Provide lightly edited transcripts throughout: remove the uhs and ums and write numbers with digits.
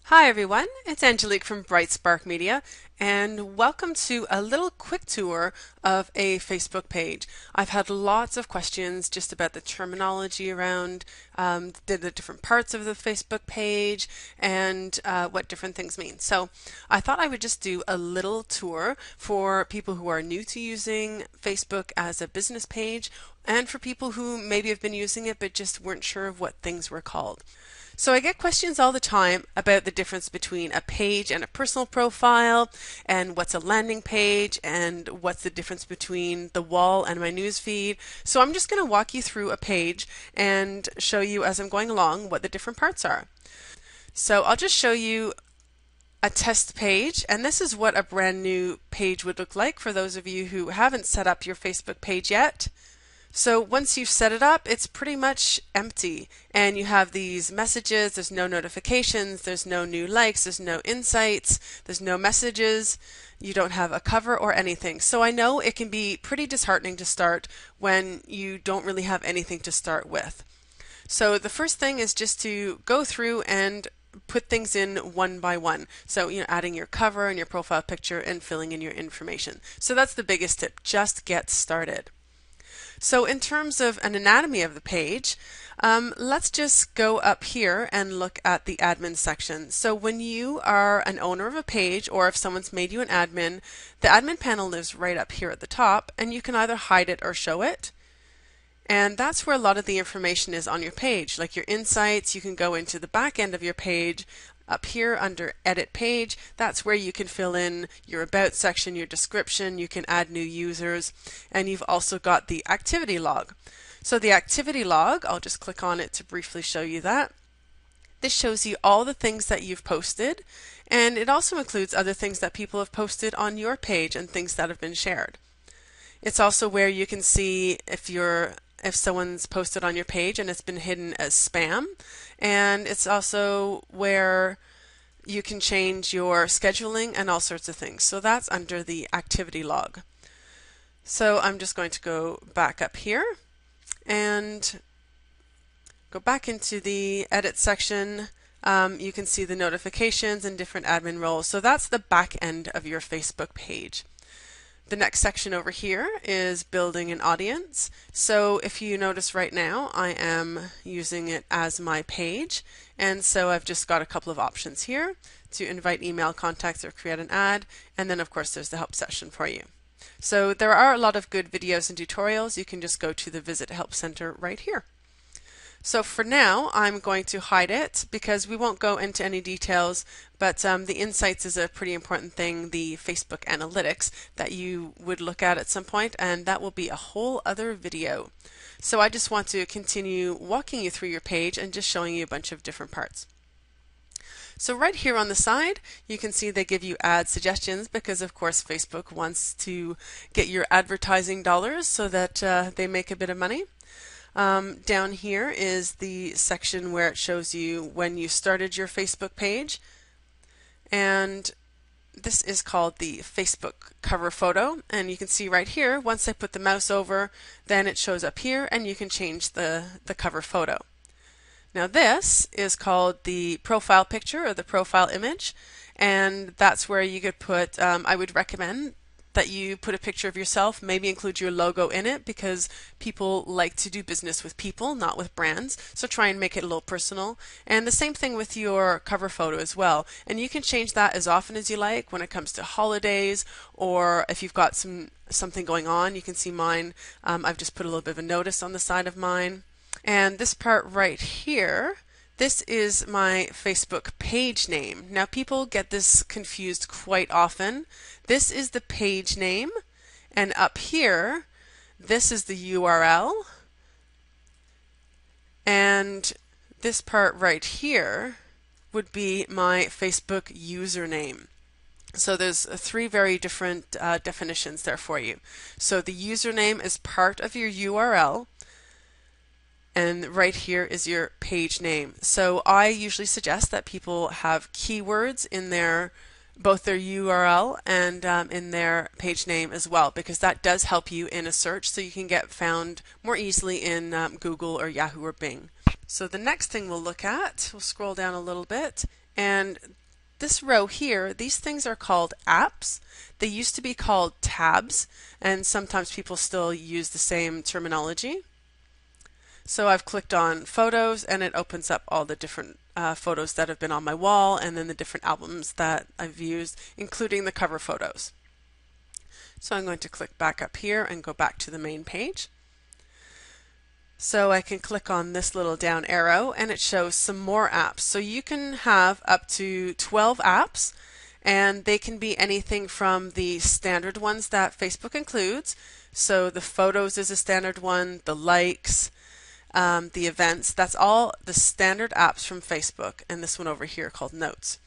Hi everyone, it's Angelique from Bright Spark Media, and welcome to a little quick tour of a Facebook page. I've had lots of questions just about the terminology around the different parts of the Facebook page and what different things mean. So I thought I would just do a little tour for people who are new to using Facebook as a business page and for people who maybe have been using it but just weren't sure of what things were called. So I get questions all the time about the difference between a page and a personal profile, and what's a landing page, and what's the difference between the wall and my news feed. So I'm just going to walk you through a page and show you as I'm going along what the different parts are. So I'll just show you a test page, and this is what a brand new page would look like for those of you who haven't set up your Facebook page yet. So once you've set it up, it's pretty much empty, and you have these messages. There's no notifications, there's no new likes, there's no insights, there's no messages, you don't have a cover or anything. So I know it can be pretty disheartening to start when you don't really have anything to start with. So the first thing is just to go through and put things in one by one. So, adding your cover and your profile picture and filling in your information. So that's the biggest tip. Just get started. So in terms of an anatomy of the page, let's just go up here and look at the admin section. So when you are an owner of a page, or if someone's made you an admin, the admin panel lives right up here at the top, and you can either hide it or show it. And that's where a lot of the information is on your page, like your insights. You can go into the back end of your page. Up here under Edit Page, that's where you can fill in your About section, your description, you can add new users, and you've also got the activity log. So the activity log, I'll just click on it to briefly show you that. This shows you all the things that you've posted, and it also includes other things that people have posted on your page and things that have been shared. It's also where you can see if someone's posted on your page and it's been hidden as spam. And it's also where you can change your scheduling and all sorts of things. So that's under the activity log. So I'm just going to go back up here and go back into the edit section. You can see the notifications and different admin roles. So that's the back end of your Facebook page. The next section over here is building an audience. So if you notice right now, I am using it as my page. And so I've just got a couple of options here to invite email contacts or create an ad. And then of course there's the help section for you. So there are a lot of good videos and tutorials. You can just go to the Visit Help Center right here. So for now, I'm going to hide it because we won't go into any details, but the insights is a pretty important thing, the Facebook analytics that you would look at some point, and that will be a whole other video. So I just want to continue walking you through your page and just showing you a bunch of different parts. So right here on the side, you can see they give you ad suggestions because of course Facebook wants to get your advertising dollars so that they make a bit of money. Down here is the section where it shows you when you started your Facebook page, and this is called the Facebook cover photo, and you can see right here once I put the mouse over, then it shows up here and you can change the cover photo. Now this is called the profile picture or the profile image, and that's where you could put, I would recommend that you put a picture of yourself, maybe include your logo in it because people like to do business with people, not with brands. So try and make it a little personal. And the same thing with your cover photo as well. And you can change that as often as you like when it comes to holidays, or if you've got something going on. You can see mine. I've just put a little bit of a notice on the side of mine. And this part right here, this is my Facebook page name. Now people get this confused quite often. This is the page name, and up here, this is the URL, and this part right here would be my Facebook username. So there's three very different definitions there for you. So the username is part of your URL, and right here is your page name. So I usually suggest that people have keywords in both their URL and in their page name as well, because that does help you in a search so you can get found more easily in Google or Yahoo or Bing. So the next thing we'll look at, we'll scroll down a little bit, And this row here, these things are called apps. They used to be called tabs, and sometimes people still use the same terminology. So I've clicked on photos and it opens up all the different photos that have been on my wall, and then the different albums that I've used, including the cover photos. So I'm going to click back up here and go back to the main page. So I can click on this little down arrow and it shows some more apps. So you can have up to 12 apps, and they can be anything from the standard ones that Facebook includes. So the photos is a standard one, the likes, the events, that's all the standard apps from Facebook, and this one over here called Notes.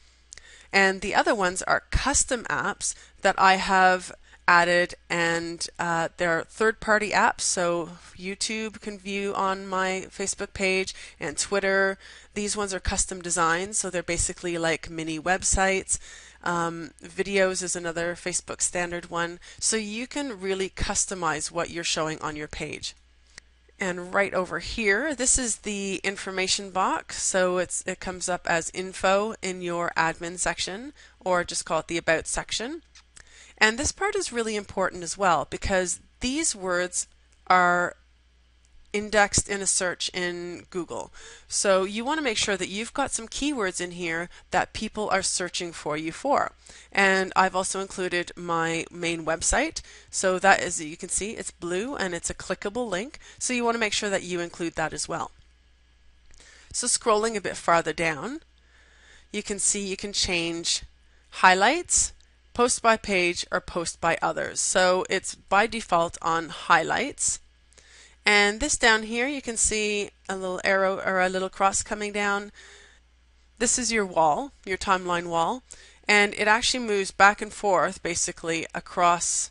And the other ones are custom apps that I have added, and they're third-party apps, so YouTube can view on my Facebook page, and Twitter. These ones are custom designs, so they're basically like mini websites. Videos is another Facebook standard one, so you can really customize what you're showing on your page. And right over here, this is the information box, so it comes up as info in your admin section, or just call it the about section. And this part is really important as well, because these words are indexed in a search in Google. So you want to make sure that you've got some keywords in here that people are searching for you for. And I've also included my main website. So that is, you can see it's blue and it's a clickable link. So you want to make sure that you include that as well. So scrolling a bit farther down, you can see you can change highlights, post by page, or post by others. So it's by default on highlights. And this down here, you can see a little arrow or a little cross coming down. This is your wall, your timeline wall, and it actually moves back and forth basically across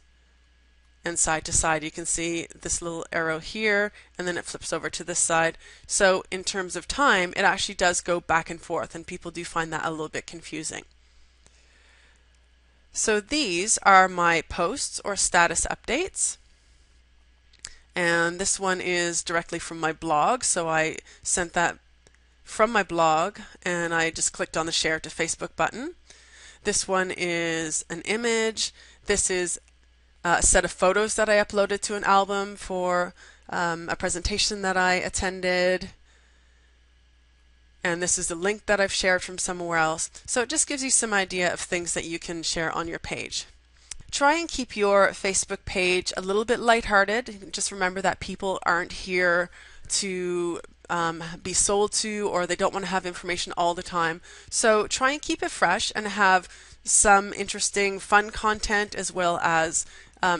and side to side. You can see this little arrow here, and then it flips over to this side. So in terms of time, it actually does go back and forth, and people do find that a little bit confusing. So these are my posts or status updates. And this one is directly from my blog, so I sent that from my blog and I just clicked on the share to Facebook button. This one is an image. This is a set of photos that I uploaded to an album for a presentation that I attended. And this is the link that I've shared from somewhere else. So it just gives you some idea of things that you can share on your page. Try and keep your Facebook page a little bit lighthearted. Just remember that people aren't here to be sold to, or they don't want to have information all the time. So try and keep it fresh and have some interesting, fun content, as well as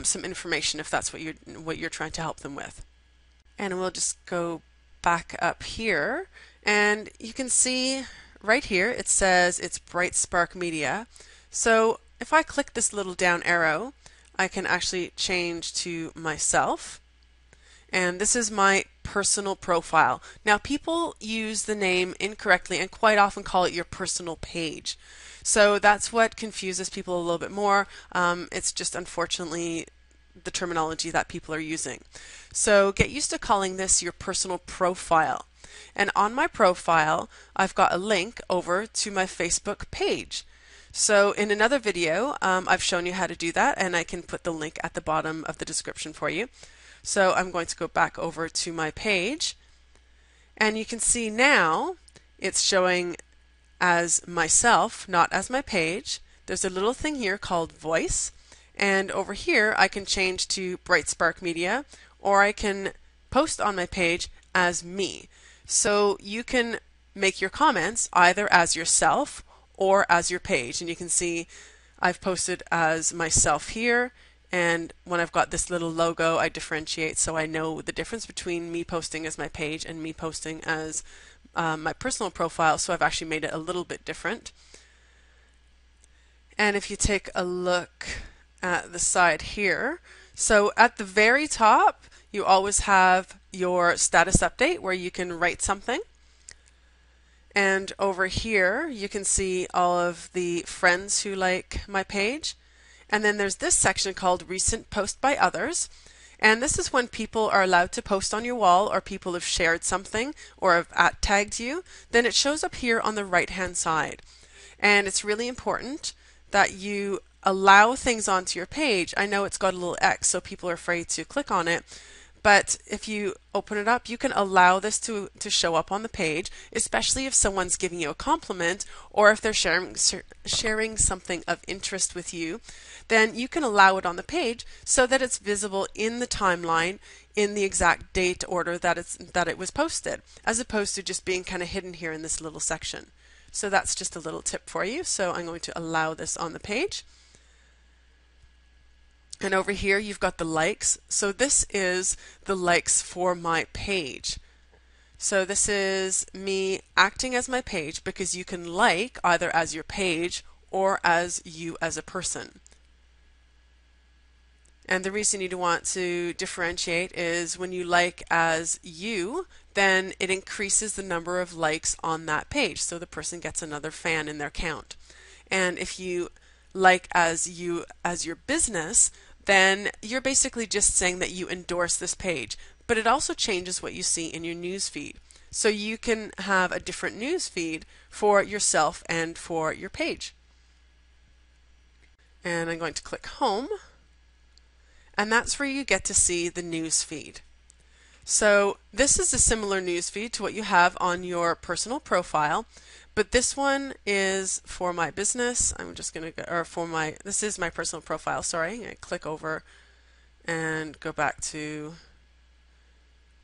some information if that's what you're trying to help them with. And we'll just go back up here, and you can see right here it says it's Bright Spark Media. So if I click this little down arrow, I can actually change to myself. And this is my personal profile. Now, people use the name incorrectly and quite often call it your personal page. So that's what confuses people a little bit more. It's just unfortunately the terminology that people are using. So get used to calling this your personal profile. And on my profile, I've got a link over to my Facebook page. So in another video, I've shown you how to do that, and I can put the link at the bottom of the description for you. So I'm going to go back over to my page, and you can see now it's showing as myself, not as my page. There's a little thing here called voice, and over here I can change to Bright Spark Media, or I can post on my page as me. So you can make your comments either as yourself or as your page, and you can see I've posted as myself here, and when I've got this little logo I differentiate so I know the difference between me posting as my page and me posting as my personal profile, so I've actually made it a little bit different. And if you take a look at the side here, so at the very top you always have your status update where you can write something. And over here, you can see all of the friends who like my page. And then there's this section called Recent Post by Others. And this is when people are allowed to post on your wall, or people have shared something or have tagged you. Then it shows up here on the right-hand side. And it's really important that you allow things onto your page. I know it's got a little X, so people are afraid to click on it. But if you open it up, you can allow this to show up on the page, especially if someone's giving you a compliment or if they're sharing something of interest with you, then you can allow it on the page so that it's visible in the timeline in the exact date order that it was posted, as opposed to just being kind of hidden here in this little section. So that's just a little tip for you. So I'm going to allow this on the page. And over here you've got the likes. So this is the likes for my page. So this is me acting as my page, because you can like either as your page or as you as a person. And the reason you'd want to differentiate is when you like as you, then it increases the number of likes on that page. So the person gets another fan in their count. And if you like as you as your business, then you're basically just saying that you endorse this page, but it also changes what you see in your news feed. So you can have a different news feed for yourself and for your page. And I'm going to click home, and that's where you get to see the news feed. So this is a similar news feed to what you have on your personal profile, but this one is for my business. I'm just going to go, or for my, this is my personal profile, sorry. I'm going to click over and go back to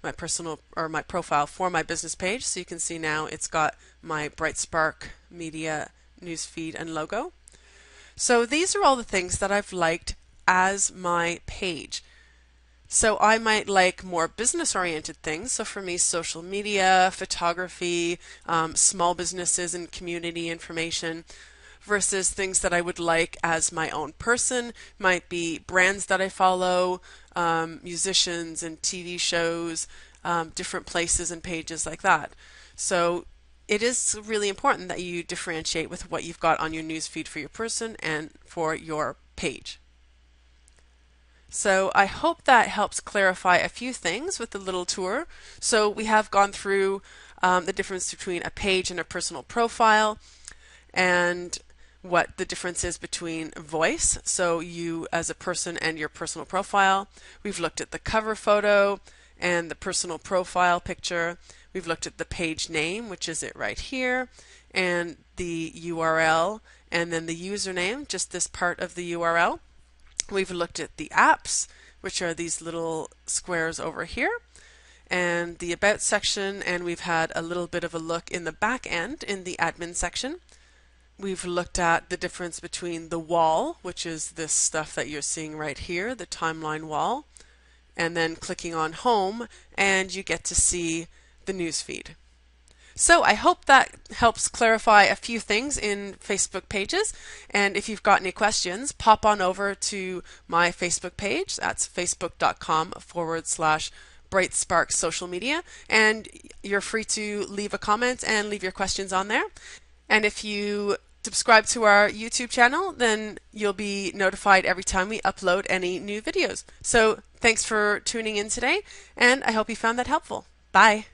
my personal, or my profile for my business page. So you can see now it's got my BrightSpark Media news feed and logo. So these are all the things that I've liked as my page. So I might like more business-oriented things. So for me, social media, photography, small businesses and community information, versus things that I would like as my own person might be brands that I follow, musicians and TV shows, different places and pages like that. So it is really important that you differentiate with what you've got on your newsfeed for your person and for your page. So I hope that helps clarify a few things with the little tour. So we have gone through the difference between a page and a personal profile, and what the difference is between voice, so you as a person, and your personal profile. We've looked at the cover photo and the personal profile picture. We've looked at the page name, which is it right here, and the URL, and then the username, just this part of the URL. We've looked at the apps, which are these little squares over here, and the About section, and we've had a little bit of a look in the back end in the admin section. We've looked at the difference between the wall, which is this stuff that you're seeing right here, the timeline wall, and then clicking on home, and you get to see the news feed. So I hope that helps clarify a few things in Facebook pages. And if you've got any questions, pop on over to my Facebook page. That's facebook.com/BrightSpark Social Media. And you're free to leave a comment and leave your questions on there. And if you subscribe to our YouTube channel, then you'll be notified every time we upload any new videos. So thanks for tuning in today, and I hope you found that helpful. Bye.